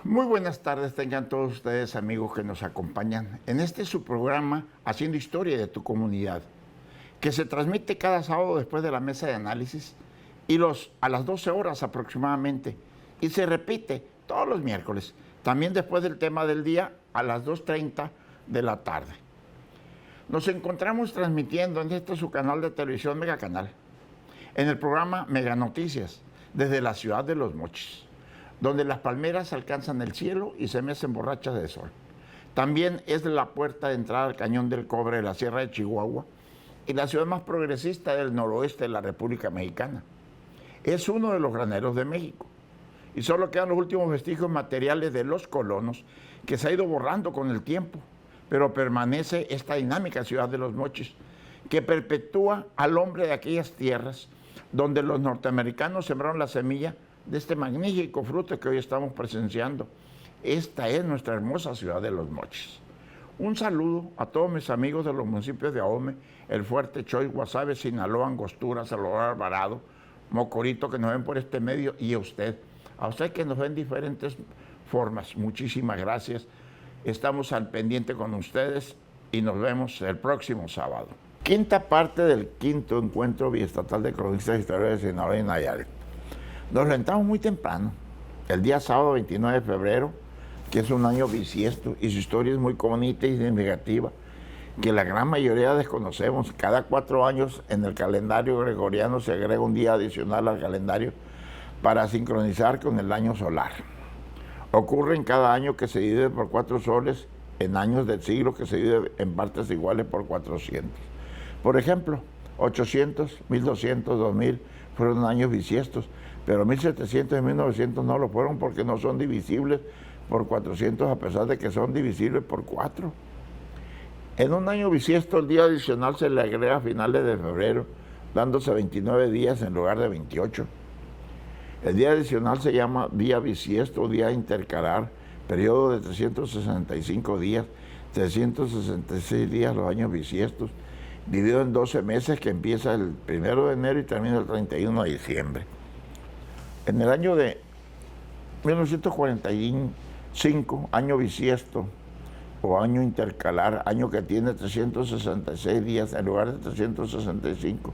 Muy buenas tardes, tengan todos ustedes amigos que nos acompañan en este su programa Haciendo Historia de tu Comunidad, que se transmite cada sábado después de la mesa de análisis a las 12 horas aproximadamente, y se repite todos los miércoles, también después del tema del día a las 2:30 de la tarde. Nos encontramos transmitiendo en este su canal de televisión Mega Canal, en el programa Mega Noticias, desde la ciudad de Los Mochis, donde las palmeras alcanzan el cielo y se mecen borrachas de sol. También es la puerta de entrada al Cañón del Cobre de la Sierra de Chihuahua y la ciudad más progresista del noroeste de la República Mexicana. Es uno de los graneros de México y solo quedan los últimos vestigios materiales de los colonos que se ha ido borrando con el tiempo, pero permanece esta dinámica ciudad de Los Mochis que perpetúa al hombre de aquellas tierras donde los norteamericanos sembraron la semilla de este magnífico fruto que hoy estamos presenciando. Esta es nuestra hermosa ciudad de Los Mochis. Un saludo a todos mis amigos de los municipios de Ahome, El Fuerte, Choix, Guasave, Sinaloa, Angostura, Salvador Alvarado, Mocorito, que nos ven por este medio, y a usted que nos ven de diferentes formas. Muchísimas gracias. Estamos al pendiente con ustedes y nos vemos el próximo sábado. Quinta parte del quinto encuentro biestatal de cronistas historiadores de Sinaloa y Nayarit. Nos rentamos muy temprano, el día sábado 29 de febrero, que es un año bisiesto, y su historia es muy bonita y significativa, que la gran mayoría desconocemos. Cada 4 años en el calendario gregoriano se agrega un día adicional al calendario para sincronizar con el año solar. Ocurre en cada año que se divide por 4 soles, en años del siglo que se divide en partes iguales por 400. Por ejemplo, 800, 1200, 2000 fueron años bisiestos, pero 1700 y 1900 no lo fueron porque no son divisibles por 400 a pesar de que son divisibles por 4. En un año bisiesto el día adicional se le agrega a finales de febrero, dándose 29 días en lugar de 28. El día adicional se llama día bisiesto o día intercalar, periodo de 365 días, 366 días los años bisiestos, dividido en 12 meses que empieza el 1 de enero y termina el 31 de diciembre. En el año de 1945, año bisiesto o año intercalar, año que tiene 366 días en lugar de 365,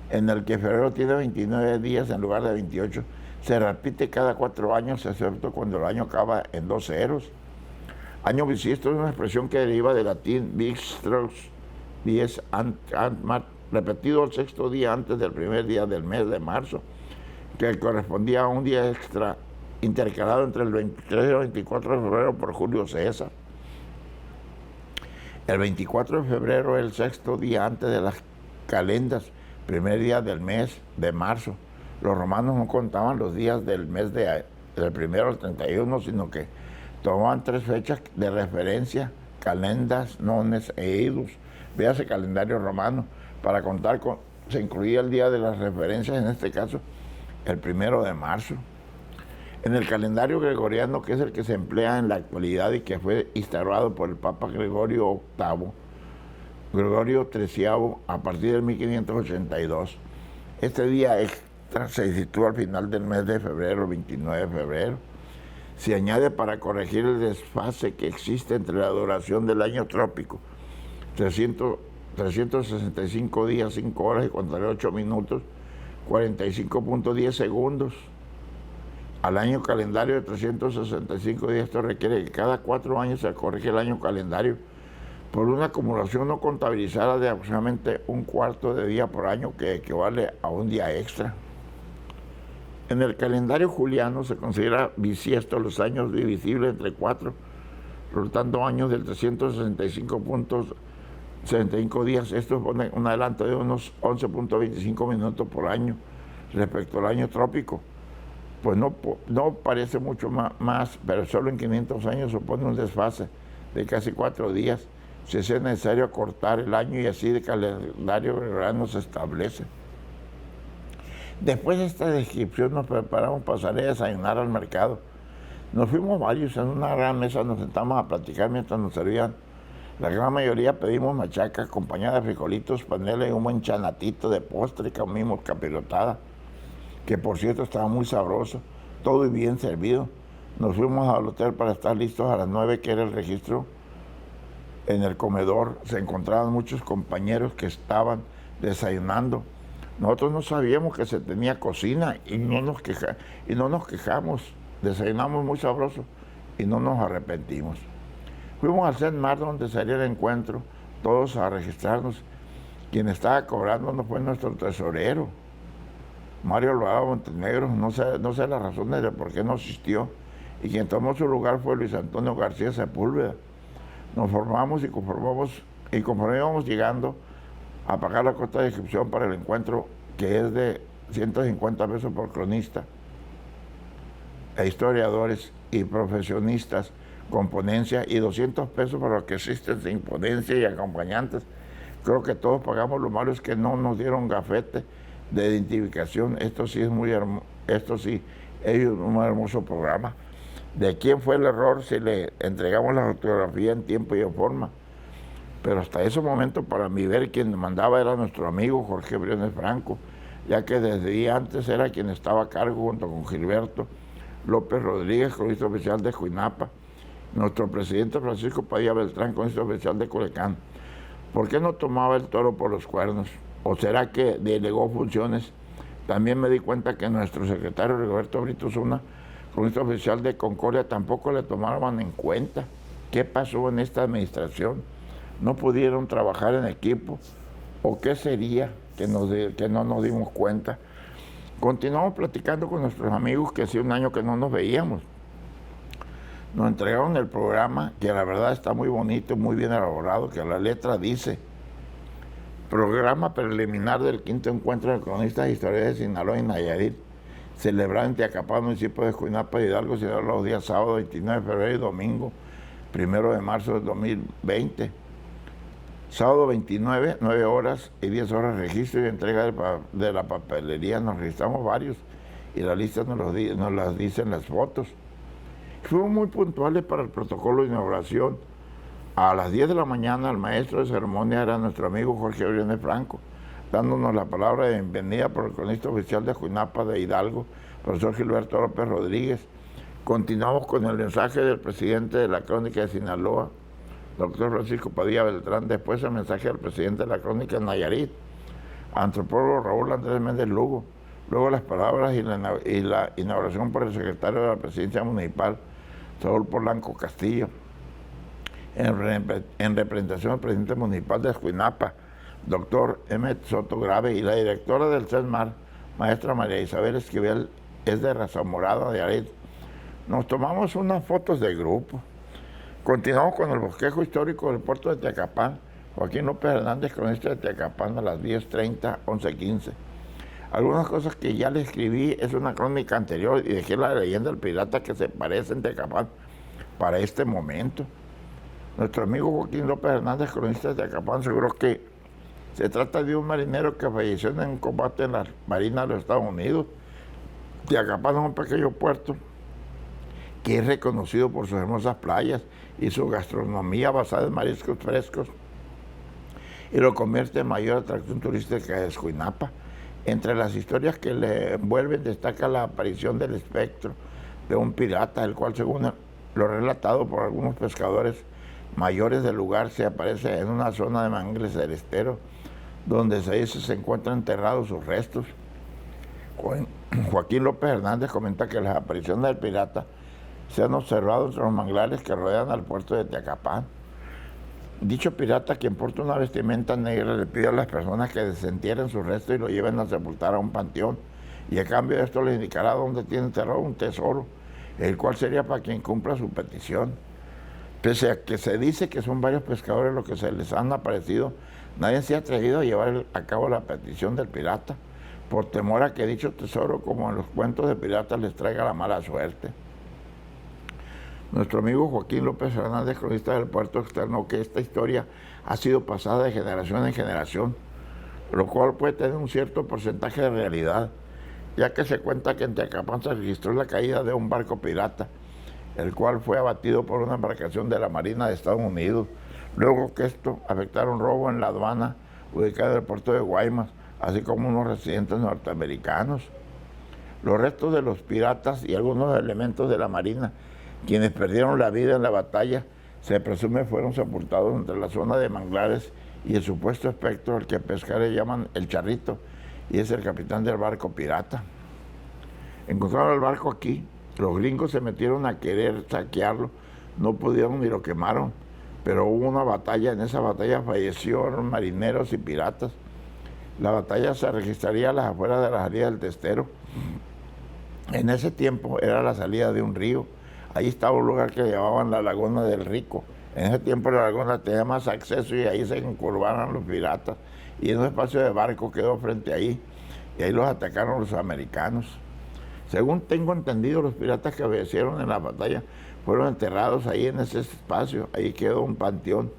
en el que febrero tiene 29 días en lugar de 28, se repite cada 4 años, excepto cuando el año acaba en 2 ceros. Año bisiesto es una expresión que deriva del latín bixtros, dies repetido el 6º día antes del primer día del mes de marzo, que correspondía a un día extra intercalado entre el 23 y el 24 de febrero por Julio César. El 24 de febrero es el 6º día antes de las calendas, primer día del mes de marzo. Los romanos no contaban los días del mes del 1 al 31, sino que tomaban 3 fechas de referencia, calendas, nones e idus. Véase calendario romano. Para contar se incluía el día de las referencias, en este caso el 1 de marzo. En el calendario gregoriano, que es el que se emplea en la actualidad y que fue instaurado por el Papa Gregorio XIII a partir de 1582, este día extra se sitúa al final del mes de febrero, 29 de febrero. Se añade para corregir el desfase que existe entre la duración del año trópico, 365 días, 5 horas y 48 minutos, 45.10 segundos. Al año calendario de 365 días, esto requiere que cada 4 años se corrige el año calendario por una acumulación no contabilizada de aproximadamente 1/4 de día por año, que equivale a un día extra. En el calendario juliano se considera bisiesto los años divisibles entre 4, resultando años del 365.75 días. Esto pone un adelanto de unos 11.25 minutos por año respecto al año trópico. Pues no parece mucho más, pero solo en 500 años supone un desfase de casi 4 días. Si es necesario acortar el año y así de calendario gregoriano se establece. Después de esta descripción nos preparamos para salir a desayunar al mercado. Nos fuimos varios en una gran mesa, nos sentamos a platicar mientras nos servían. La gran mayoría pedimos machaca acompañada de frijolitos, panela y un buen chanatito de postre y comimos capirotada, que por cierto estaba muy sabroso, todo y bien servido. Nos fuimos al hotel para estar listos a las 9, que era el registro. En el comedor se encontraban muchos compañeros que estaban desayunando. Nosotros no sabíamos que se tenía cocina y no nos quejamos. Desayunamos muy sabroso y no nos arrepentimos. Fuimos al CENMAR, donde salía el encuentro, todos a registrarnos. Quien estaba cobrándonos fue nuestro tesorero, Mario Alvarado Montenegro. No sé las razones de por qué no asistió. Y quien tomó su lugar fue Luis Antonio García Sepúlveda. Nos formamos y conforme íbamos llegando a pagar la cuota de inscripción para el encuentro, que es de 150 pesos por cronista, e historiadores y profesionistas con ponencia, y 200 pesos para los que asisten sin ponencia y acompañantes. Creo que todos pagamos. Lo malo es que no nos dieron gafete de identificación. Esto sí es un hermoso programa. ¿De quién fue el error si le entregamos la fotografía en tiempo y en forma? Pero hasta ese momento, para mí, ver quien mandaba era nuestro amigo Jorge Briones Franco, ya que desde día antes era quien estaba a cargo, junto con Gilberto López Rodríguez, cronista oficial de Juinapa, nuestro presidente Francisco Padilla Beltrán, cronista oficial de Culiacán. ¿Por qué no tomaba el toro por los cuernos? ¿O será que delegó funciones? También me di cuenta que nuestro secretario Rigoberto Brito Zuna, cronista oficial de Concordia, tampoco le tomaban en cuenta. ¿Qué pasó en esta administración? ¿No pudieron trabajar en equipo? ¿O qué sería que no nos dimos cuenta? Continuamos platicando con nuestros amigos, que hacía un año que no nos veíamos. Nos entregaron el programa, que la verdad está muy bonito, muy bien elaborado, que la letra dice: programa preliminar del 5º encuentro de cronistas e historiadores de Sinaloa y Nayarit, celebrado en Teacapán, municipio de Juinapa, Hidalgo, Sinaloa, los días sábado 29 de febrero y domingo 1 de marzo de 2020. Sábado 29, 9 horas y 10 horas, registro y entrega de la papelería. Nos registramos varios y la lista nos las dicen las fotos. Fuimos muy puntuales para el protocolo de inauguración. A las 10 de la mañana el maestro de ceremonia era nuestro amigo Jorge Briones Franco, dándonos la palabra de bienvenida por el cronista oficial de Juinapa de Hidalgo, profesor Gilberto López Rodríguez. Continuamos con el mensaje del presidente de la Crónica de Sinaloa, doctor Francisco Padilla Beltrán. Después el mensaje del presidente de la Crónica de Nayarit, antropólogo Raúl Andrés Méndez Lugo. Luego las palabras y la inauguración por el secretario de la Presidencia Municipal, Saúl Polanco Castillo, en representación del presidente municipal de Juinapa, doctor Emmet Soto Grave, y la directora del CENMAR, maestra María Isabel Esquivel, es de raza morada de Aret. Nos tomamos unas fotos de grupo. Continuamos con el bosquejo histórico del puerto de Teacapán. Joaquín López Hernández, cronista de Teacapán, a las 10:30, 11:15. Algunas cosas que ya le escribí es una crónica anterior y dejé la leyenda del pirata que se parece en Teacapán para este momento. Nuestro amigo Joaquín López Hernández, cronista de Teacapán, aseguró que se trata de un marinero que falleció en un combate en la Marina de los Estados Unidos. Teacapán es un pequeño puerto que es reconocido por sus hermosas playas y su gastronomía basada en mariscos frescos, y lo convierte en mayor atracción turística de Juinapa. Entre las historias que le envuelven destaca la aparición del espectro de un pirata, el cual, según lo relatado por algunos pescadores mayores del lugar, se aparece en una zona de mangles del estero, donde se encuentran enterrados sus restos. Joaquín López Hernández comenta que las apariciones del pirata se han observado entre los manglares que rodean al puerto de Teacapán. Dicho pirata, quien porta una vestimenta negra, le pide a las personas que desentierren su resto y lo lleven a sepultar a un panteón, y a cambio de esto les indicará dónde tiene enterrado un tesoro, el cual sería para quien cumpla su petición. Pese a que se dice que son varios pescadores los que se les han aparecido, nadie se ha atrevido a llevar a cabo la petición del pirata, por temor a que dicho tesoro, como en los cuentos de piratas, les traiga la mala suerte. Nuestro amigo Joaquín López Hernández, cronista del puerto, externó que esta historia ha sido pasada de generación en generación, lo cual puede tener un cierto porcentaje de realidad, ya que se cuenta que en Teacapán se registró la caída de un barco pirata, el cual fue abatido por una embarcación de la Marina de Estados Unidos, luego que esto afectara un robo en la aduana ubicada en el puerto de Guaymas, así como unos residentes norteamericanos. Los restos de los piratas y algunos elementos de la Marina, quienes perdieron la vida en la batalla, se presume fueron sepultados entre la zona de manglares y el supuesto espectro al que pescadores llaman el Charrito, y es el capitán del barco pirata. Encontraron el barco aquí, los gringos se metieron a querer saquearlo, no pudieron ni lo quemaron, pero hubo una batalla, en esa batalla fallecieron marineros y piratas. La batalla se registraría a las afueras de la salida del Testero. En ese tiempo era la salida de un río. Ahí estaba un lugar que llamaban la Laguna del Rico. En ese tiempo la laguna tenía más acceso y ahí se encurvaron los piratas. Y en un espacio de barco quedó frente ahí. Y ahí los atacaron los americanos. Según tengo entendido, los piratas que fallecieron en la batalla fueron enterrados ahí en ese espacio. Ahí quedó un panteón.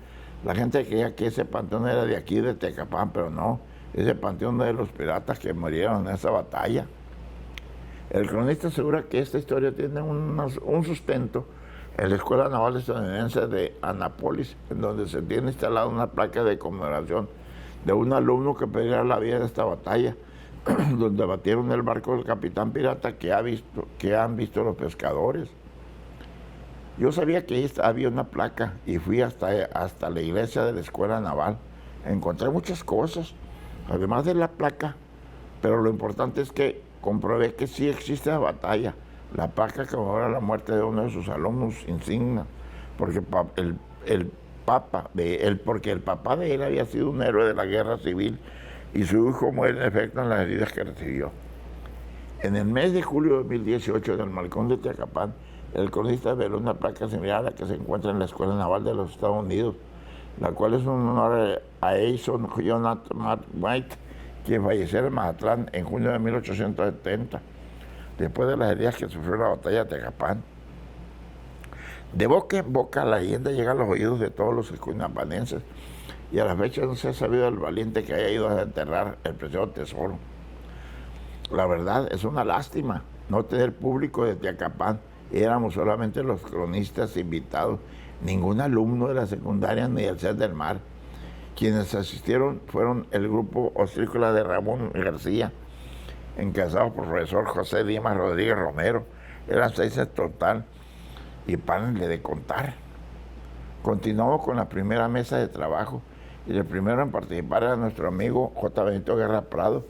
La gente creía que ese panteón era de aquí, de Tecapán, pero no. Ese panteón de los piratas que murieron en esa batalla. El cronista asegura que esta historia tiene un sustento en la Escuela Naval Estadounidense de Annapolis, en donde se tiene instalada una placa de conmemoración de un alumno que perdiera la vida en esta batalla, donde batieron el barco del capitán pirata que han visto los pescadores. Yo sabía que ahí había una placa y fui hasta la iglesia de la Escuela Naval. Encontré muchas cosas, además de la placa, pero lo importante es que comprobé que sí existe la batalla. La placa conmemora la muerte de uno de sus alumnos insignia, porque porque el papá de él había sido un héroe de la guerra civil y su hijo muere en efecto en las heridas que recibió. En el mes de julio de 2018, en el Malecón de Tecapán, el cronista veló una placa similar a la que se encuentra en la Escuela Naval de los Estados Unidos, la cual es un honor a Eison Jonathan White, quien falleció en Mazatlán en junio de 1870, después de las heridas que sufrió en la batalla de Tecapán. De boca en boca la leyenda llega a los oídos de todos los escuinapanenses y a la fecha no se ha sabido del valiente que haya ido a enterrar el preciado tesoro. La verdad es una lástima no tener público de Tecapán. Éramos solamente los cronistas invitados, ningún alumno de la secundaria ni del CES del Mar. Quienes asistieron fueron el grupo ostrícola de Ramón García, encabezado por el profesor José Dimas Rodríguez Romero. Eran 6 en total y párenle de contar. Continuamos con la primera mesa de trabajo y el primero en participar era nuestro amigo J. Benito Guerra Prado,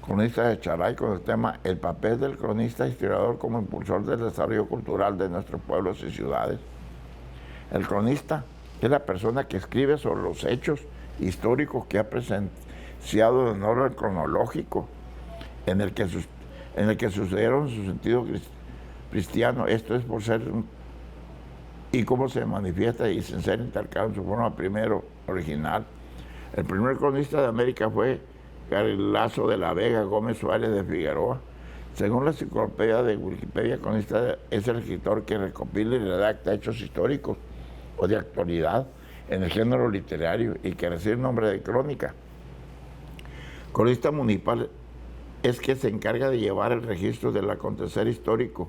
cronista de Charay, con el tema El papel del cronista historiador como impulsor del desarrollo cultural de nuestros pueblos y ciudades. El cronista es la persona que escribe sobre los hechos históricos que ha presenciado en orden cronológico, en el que sucedieron en su sentido cristiano. Esto es por ser y cómo se manifiesta y sin ser intercalado en su forma primero original. El primer cronista de América fue Garcilaso de la Vega Gómez Suárez de Figueroa. Según la enciclopedia de Wikipedia, cronista es el escritor que recopila y redacta hechos históricos o de actualidad en el género literario y que recibe el nombre de crónica. Cronista municipal es que se encarga de llevar el registro del acontecer histórico,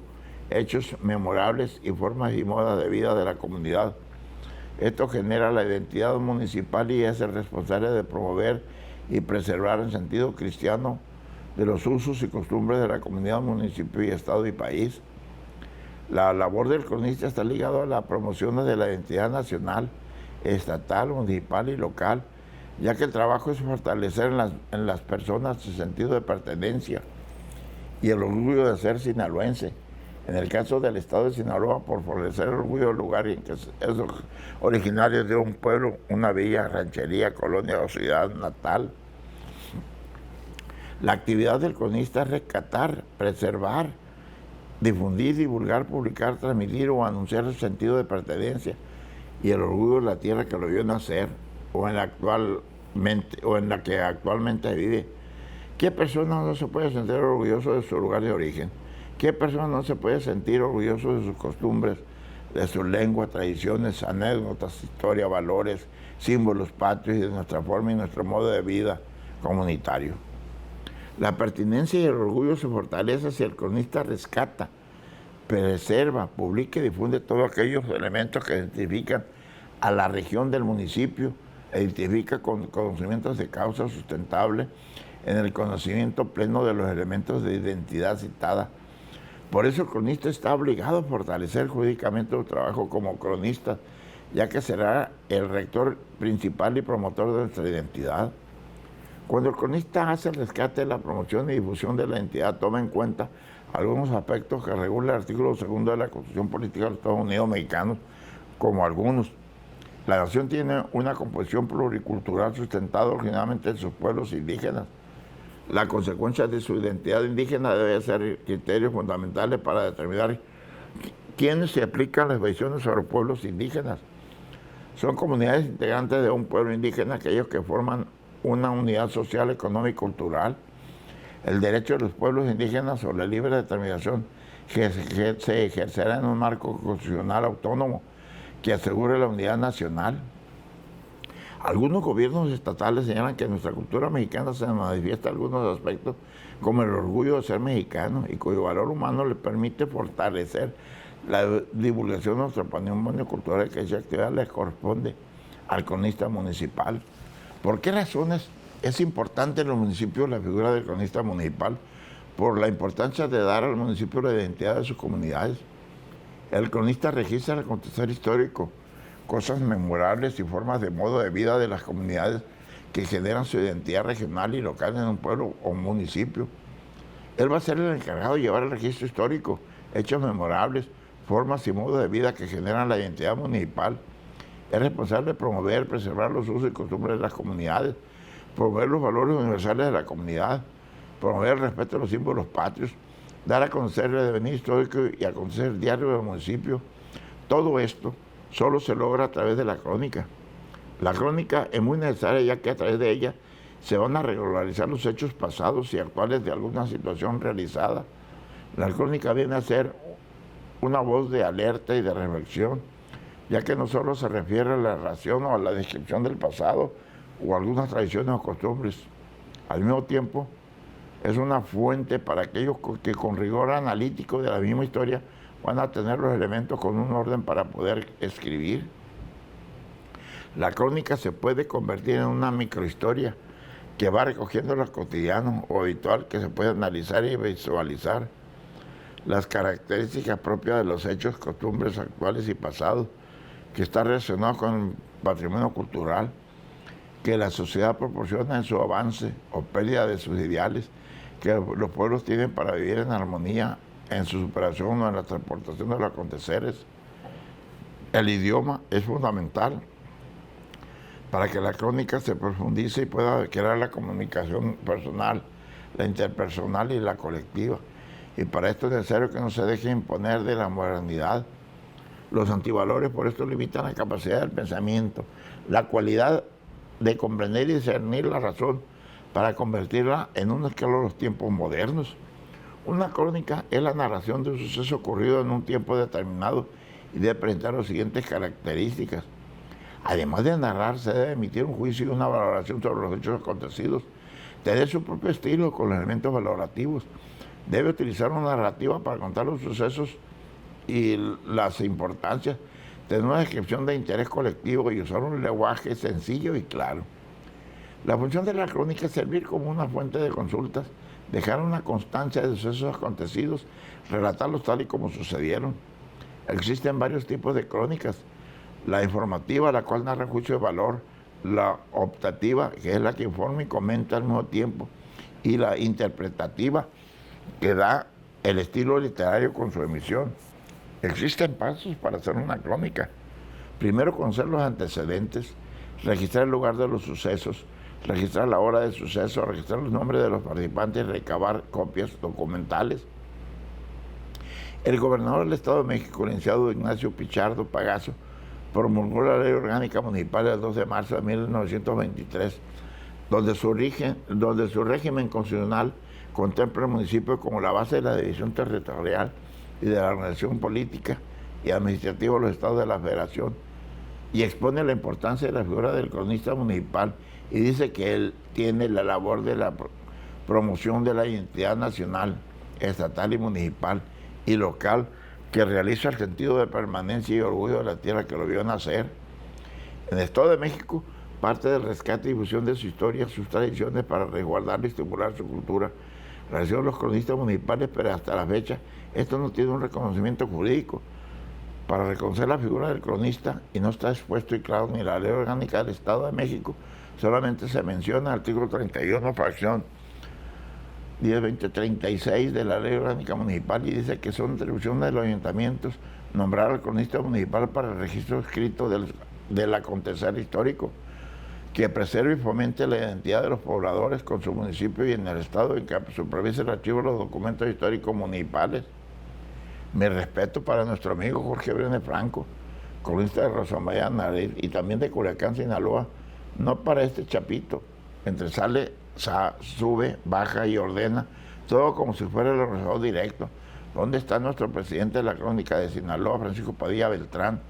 hechos memorables y formas y modas de vida de la comunidad. Esto genera la identidad municipal y es el responsable de promover y preservar en sentido cristiano de los usos y costumbres de la comunidad, municipio y estado y país. La labor del cronista está ligada a la promoción de la identidad nacional, estatal, municipal y local, ya que el trabajo es fortalecer en las personas el sentido de pertenencia y el orgullo de ser sinaloense. En el caso del estado de Sinaloa, por fortalecer el orgullo del lugar en que es originario de un pueblo, una villa, ranchería, colonia o ciudad natal. La actividad del cronista es rescatar, preservar, difundir, divulgar, publicar, transmitir o anunciar el sentido de pertenencia y el orgullo de la tierra que lo vio nacer o en la que actualmente vive. ¿Qué persona no se puede sentir orgulloso de su lugar de origen? ¿Qué persona no se puede sentir orgulloso de sus costumbres, de su lengua, tradiciones, anécdotas, historia, valores, símbolos patrios y de nuestra forma y nuestro modo de vida comunitario? La pertinencia y el orgullo se fortalecen si el cronista rescata, preserva, publica y difunde todos aquellos elementos que identifican a la región del municipio, identifica con conocimientos de causa sustentable en el conocimiento pleno de los elementos de identidad citada. Por eso el cronista está obligado a fortalecer jurídicamente su trabajo como cronista, ya que será el rector principal y promotor de nuestra identidad. Cuando el cronista hace el rescate, la promoción y difusión de la identidad, toma en cuenta algunos aspectos que regula el artículo 2 de la Constitución Política de los Estados Unidos Mexicanos, como algunos. La nación tiene una composición pluricultural sustentada originalmente en sus pueblos indígenas. La consecuencia de su identidad indígena debe ser criterios fundamentales para determinar quiénes se aplican las versiones sobre pueblos indígenas. Son comunidades integrantes de un pueblo indígena aquellos que forman una unidad social, económica y cultural. El derecho de los pueblos indígenas sobre la libre determinación que se ejercerá en un marco constitucional autónomo que asegure la unidad nacional. Algunos gobiernos estatales señalan que en nuestra cultura mexicana se manifiesta algunos aspectos como el orgullo de ser mexicano y cuyo valor humano le permite fortalecer la divulgación de nuestro patrimonio cultural, que esa actividad le corresponde al cronista municipal. ¿Por qué razones es importante en los municipios la figura del cronista municipal? Por la importancia de dar al municipio la identidad de sus comunidades. El cronista registra el acontecer histórico, cosas memorables y formas de modo de vida de las comunidades que generan su identidad regional y local en un pueblo o municipio. Él va a ser el encargado de llevar el registro histórico, hechos memorables, formas y modos de vida que generan la identidad municipal. Es responsable de promover, preservar los usos y costumbres de las comunidades, promover los valores universales de la comunidad, promover el respeto a los símbolos patrios, dar a conocer el devenir histórico y acontecer diario del municipio. Todo esto solo se logra a través de la crónica. La crónica es muy necesaria, ya que a través de ella se van a regularizar los hechos pasados y actuales de alguna situación realizada. La crónica viene a ser una voz de alerta y de reflexión, ya que no solo se refiere a la narración o a la descripción del pasado o algunas tradiciones o costumbres. Al mismo tiempo, es una fuente para aquellos que con rigor analítico de la misma historia van a tener los elementos con un orden para poder escribir. La crónica se puede convertir en una microhistoria que va recogiendo lo cotidiano o habitual que se puede analizar y visualizar. Las características propias de los hechos, costumbres actuales y pasados, que está relacionado con el patrimonio cultural, que la sociedad proporciona en su avance o pérdida de sus ideales, que los pueblos tienen para vivir en armonía en su superación o en la transportación de los aconteceres. El idioma es fundamental para que la crónica se profundice y pueda crear la comunicación personal, la interpersonal y la colectiva. Y para esto es necesario que no se deje imponer de la modernidad. Los antivalores por esto limitan la capacidad del pensamiento, la cualidad de comprender y discernir la razón para convertirla en un escalón de los tiempos modernos. Una crónica es la narración de un suceso ocurrido en un tiempo determinado y debe presentar las siguientes características. Además de narrar, se debe emitir un juicio y una valoración sobre los hechos acontecidos. Tener su propio estilo con los elementos valorativos. Debe utilizar una narrativa para contar los sucesos y las importancias. Tener una descripción de interés colectivo y usar un lenguaje sencillo y claro. La función de la crónica es servir como una fuente de consultas, dejar una constancia de sucesos acontecidos, relatarlos tal y como sucedieron. Existen varios tipos de crónicas. La informativa, la cual narra juicio de valor, la optativa, que es la que informa y comenta al mismo tiempo, y la interpretativa, que da el estilo literario con su emisión. Existen pasos para hacer una crónica. Primero, conocer los antecedentes, registrar el lugar de los sucesos, registrar la hora del suceso, registrar los nombres de los participantes, recabar copias documentales. El gobernador del Estado de México, el licenciado Ignacio Pichardo Pagazo, promulgó la Ley Orgánica Municipal del 2 de marzo de 1923, donde su régimen constitucional contempla el municipio como la base de la división territorial y de la organización política y administrativa de los estados de la Federación, y expone la importancia de la figura del cronista municipal y dice que él tiene la labor de la promoción de la identidad nacional, estatal y municipal y local, que realiza el sentido de permanencia y orgullo de la tierra que lo vio nacer. En el Estado de México, parte del rescate y difusión de su historia, sus tradiciones para resguardar y estimular su cultura. Realizaron los cronistas municipales, pero hasta la fecha esto no tiene un reconocimiento jurídico. Para reconocer la figura del cronista, y no está expuesto y claro ni la ley orgánica del Estado de México, solamente se menciona el artículo 31, fracción 10.20.36 de la ley orgánica municipal, y dice que son atribuciones de los ayuntamientos nombrar al cronista municipal para el registro escrito del acontecer histórico, que preserve y fomente la identidad de los pobladores con su municipio y en el estado en que supervise el archivo de los documentos históricos municipales. Mi respeto para nuestro amigo Jorge Brenes Franco, cronista de Rosomaya, Nayarit, y también de Culiacán, Sinaloa, no para este chapito, entre sale, sube, baja y ordena, todo como si fuera el organizador directo. ¿Dónde está nuestro presidente de la crónica de Sinaloa, Francisco Padilla Beltrán?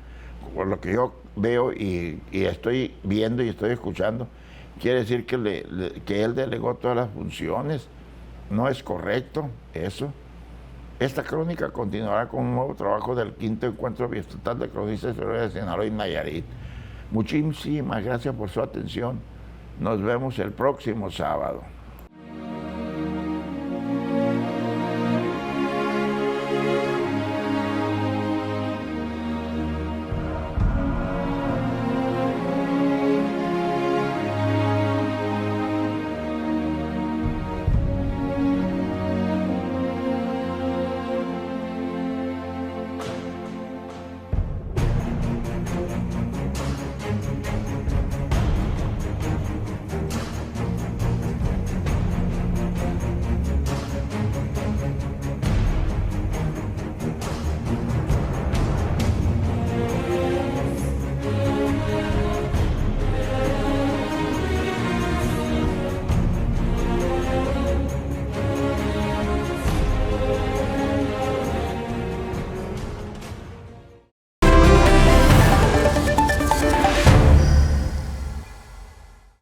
Por lo que yo veo y estoy viendo y estoy escuchando, quiere decir que él delegó todas las funciones. No es correcto eso. Esta crónica continuará con un nuevo trabajo del quinto encuentro biestatal de cronistas de Sinaloa y Nayarit. Muchísimas gracias por su atención. Nos vemos el próximo sábado.